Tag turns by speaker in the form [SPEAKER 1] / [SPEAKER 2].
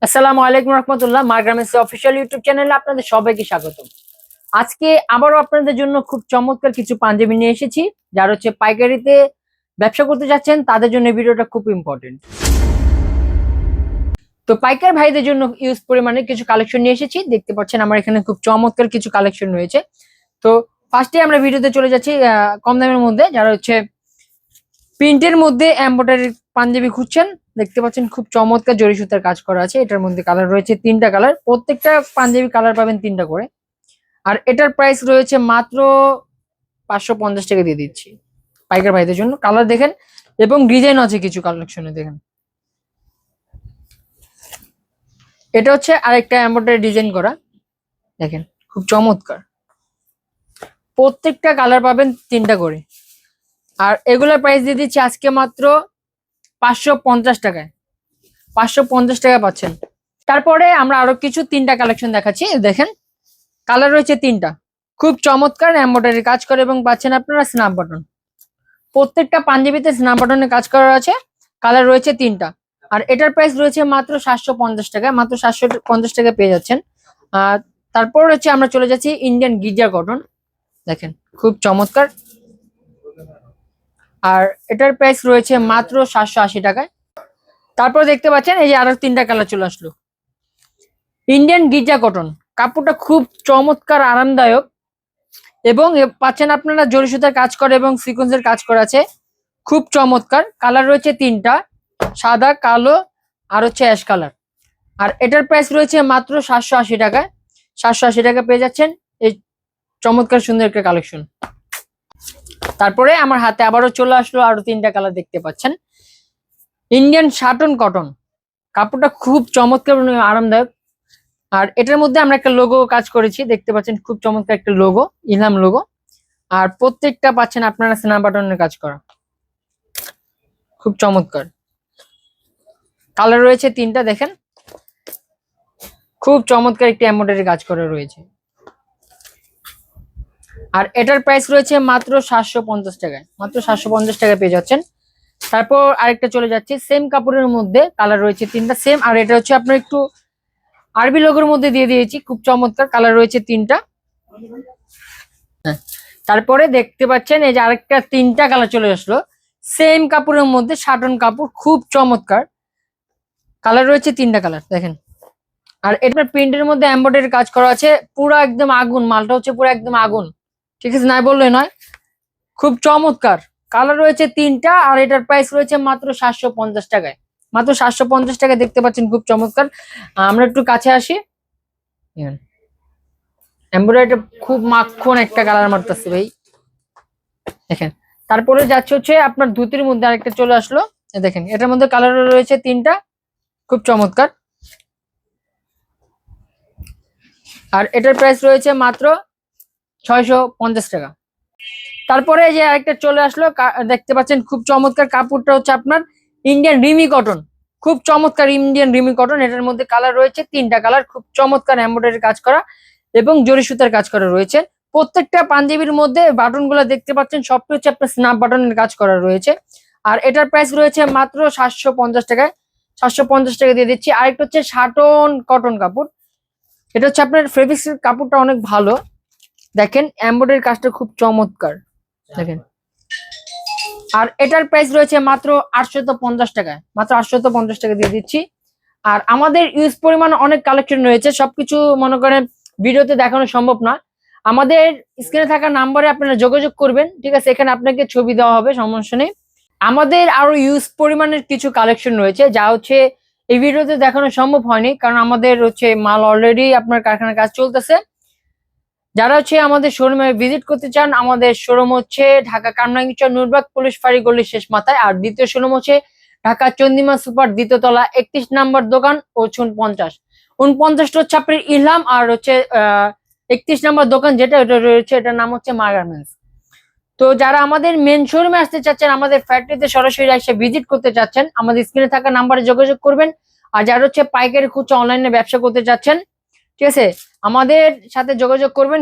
[SPEAKER 1] আসসালামু আলাইকুম রহমতুল্লাহ। মারগ্রামেসি official YouTube চ্যানেলে আপনাদের সবাইকে স্বাগতম। আজকে আবারও আপনাদের জন্য খুব চমৎকার কিছু পাঞ্জাবি নিয়ে এসেছি। যারা পাইকারিতে ব্যবসা করতে যাচ্ছেন তাদের জন্য ভিডিওটা খুব ইম্পর্টেন্ট। তো পাইকার ভাইদের জন্য ইউজ পরিমাণে কিছু কালেকশন নিয়ে এসেছি। দেখতে পাচ্ছেন আমার এখানে খুব চমৎকার কিছু কালেকশন রয়েছে। তো ফার্স্টে আমরা ভিডিওতে চলে যাচ্ছি কম দামের মধ্যে। যারা প্রিন্টের মধ্যে এমব্রয়ডারি পাঞ্জাবি খুঁজছেন, দেখতে পাচ্ছেন খুব চমৎকার জরি সুতার কাজ করা আছে। এটার মধ্যে কালার রয়েছে 3টা কালার, প্রত্যেকটা পাঞ্জাবি কালার পাবেন 3টা করে। আর এটার প্রাইস রয়েছে মাত্র 550 টাকা দিয়ে দিচ্ছি পাইকার ভাইদের জন্য। কালার দেখেন এবং ডিজাইন আছে কিছু কালেকশনে দেখেন। এটা আরেকটা এমব্রয়ডারি ডিজাইন করা, দেখেন খুব চমৎকার। প্রত্যেকটা কালার পাবেন 3টা করে। আর এগুলোর প্রাইস দিয়ে দিচ্ছি আজকে মাত্র 550 টাকায়। 550 টাকা পাচ্ছেন। তারপরে আমরা আরো কিছু 3টা কালেকশন দেখাচ্ছি। দেখেন কালার রয়েছে 3টা, খুব চমৎকার এমব্রয়ডারি কাজ করে এবং পাচ্ছেন আপনারা স্ন্যাপ বাটন। প্রত্যেকটা পাঞ্জাবিতে স্ন্যাপ বাটনের কাজ করা আছে। কালার রয়েছে 3টা। আর এটার প্রাইস রয়েছে মাত্র 750 টাকা। মাত্র 750 টাকা পেয়ে যাচ্ছেন। আর তারপর আমরা চলে যাচ্ছি ইন্ডিয়ান গিজার কটন, দেখেন খুব চমৎকার। আর এটার প্রাইস রয়েছে মাত্র 780 টাকায়। তারপর দেখতে পাচ্ছেন এই যে আরো 3টা কালার চলে আসলো। ইন্ডিয়ান গিজা কটন, কাপড়টা খুব চমৎকার আরামদায়ক এবং পাচ্ছেন আপনারা জরি সুতার কাজ করে এবং সিকোয়েন্সের কাজ করা আছে, খুব চমৎকার। কালার রয়েছে 3টা, সাদা, কালো আর অ্যাশ কালার। আর এটার প্রাইস রয়েছে মাত্র 780 টাকায়। 780 টাকা পেয়ে যাচ্ছেন এই চমৎকার সুন্দর একটা কালেকশন। তারপরে আমার হাতে আবারও চলে আসলো আরো 3টা কালার, দেখতে পাচ্ছেন ইন্ডিয়ান শাটন কটন। কাপড়টা খুব চমৎকার আরামদায়ক। আর এটার মধ্যে আমরা একটা লোগো কাজ করেছি, দেখতে পাচ্ছেন খুব চমৎকার একটা লোগো, ইলহাম লোগো। আর প্রত্যেকটা পাচ্ছেন আপনারা স্ন্যাপ বাটনের কাজ করা, খুব চমৎকার। কালার রয়েছে 3টা, দেখেন খুব চমৎকার একটি এমব্রয়ডারি কাজ করা রয়েছে। আর এটার প্রাইস রয়েছে মাত্র 750 টাকায়। মাত্র 750 টাকা পেয়ে যাচ্ছেন। তারপর আরেকটা চলে যাচ্ছে সেম কাপড়ের মধ্যে, কালার রয়েছে 3টা সেম। আর এটা আপনার একটু আরবি লোগোর মধ্যে দিয়ে দিয়েছি, খুব চমৎকার। কালার রয়েছে 3টা। তারপরে দেখতে পাচ্ছেন এই যে আরেকটা 3টা কালার চলে আসলো সেম কাপড়ের মধ্যে, শাটন কাপড়, খুব চমৎকার। কালার রয়েছে 3টা কালার, দেখেন। আর এটা প্রিন্টের মধ্যে এমব্রয়ডারি কাজ করা আছে, পুরো একদম আগুন মালটা, পুরো একদম আগুন, ঠিক আছে, নাই বললে নয়, খুব চমৎকার। কালার রয়েছে 3টা। আর এটার প্রাইস রয়েছে মাত্র 750 টাকায়। মাত্র 750 টাকা, দেখতে পাচ্ছেন খুব চমৎকার। আমরা একটু কাছে আসি, এমব্রয়ডারিটা খুব মাখন একটা কালার মারতেছে ভাই, দেখেন। তারপরে যাচ্ছে আপনার ধুতির মধ্যে আরেকটা চলে আসলো, দেখেন এটার মধ্যে কালার রয়েছে 3টা, খুব চমৎকার। আর এটার প্রাইস রয়েছে মাত্র 650 টাকা। তারপরে যে আরেকটা চলে আসলো, দেখতে পাচ্ছেন খুব চমৎকার। কাপড়টা আপনার ইন্ডিয়ান রিমি কটন, খুব চমৎকার ইন্ডিয়ান রিমি কটন। এটার মধ্যে কালার রয়েছে 3টা কালার, খুব চমৎকার এমব্রয়ডারি কাজ করা এবং জরি সুতার কাজ করা রয়েছে। প্রত্যেকটা পাঞ্জাবির মধ্যে বাটন গুলা দেখতে পাচ্ছেন সবটা আপনার স্ন্যাপ বাটনের কাজ করা রয়েছে। আর এটার প্রাইস রয়েছে মাত্র 750 টাকায়। 750 টাকা দিয়ে দিচ্ছি। আরেকটা শাটন কটন কাপড়, এটা আপনার ফেব্রিক্সের কাপড়টা অনেক ভালো, দেখেন এমব্রয়ডারি কাজটা খুব চমৎকার, দেখেন। আর এটার প্রাইস রয়েছে মাত্র 850 টাকায়। মাত্র 850 টাকা দিয়ে দিচ্ছি। আর আমাদের ইউজ পরিমাণ অনেক কালেকশন রয়েছে, সবকিছু মনে করেন ভিডিওতে দেখানো সম্ভব না। আমাদের স্ক্রিনে থাকা নাম্বারে আপনারা যোগাযোগ করবেন, ঠিক আছে, এখানে আপনাকে ছবি দেওয়া হবে, সমস্যা নেই। আমাদের আরো ইউজ পরিমাণের কিছু কালেকশন রয়েছে যা এই ভিডিওতে দেখানো সম্ভব হয়নি, কারণ আমাদের মাল অলরেডি আপনার কারখানার কাজ চলতেছে। যারা আমাদের শোরুমে ভিজিট করতে চান, আমাদের শোরুম ঢাকা কামরাঙ্গীরচর নুরবাগ পুলিশ ফাঁড়ি গলির শেষ মাথায়। আর দ্বিতীয় শোরুম ঢাকা চন্দিমা সুপার, দ্বিতীয় তলা, 31 নম্বর দোকান ও 49টা আপনার ইলহাম। আর 31 নম্বর দোকান যেটা রয়েছে এটার নাম মা গার্মেন্টস। তো যারা আমাদের মেন শোরুমে আসতে চাচ্ছেন, আমাদের ফ্যাক্টরিতে সরাসরি এসে ভিজিট করতে চাচ্ছেন, আমাদের স্ক্রিনে থাকা নাম্বারে যোগাযোগ করবেন। আর যারা পাইকারি খুচরা অনলাইনে ব্যবসা করতে চাচ্ছেন, ঠিক আছে, আমাদের সাথে যোগাযোগ করবেন।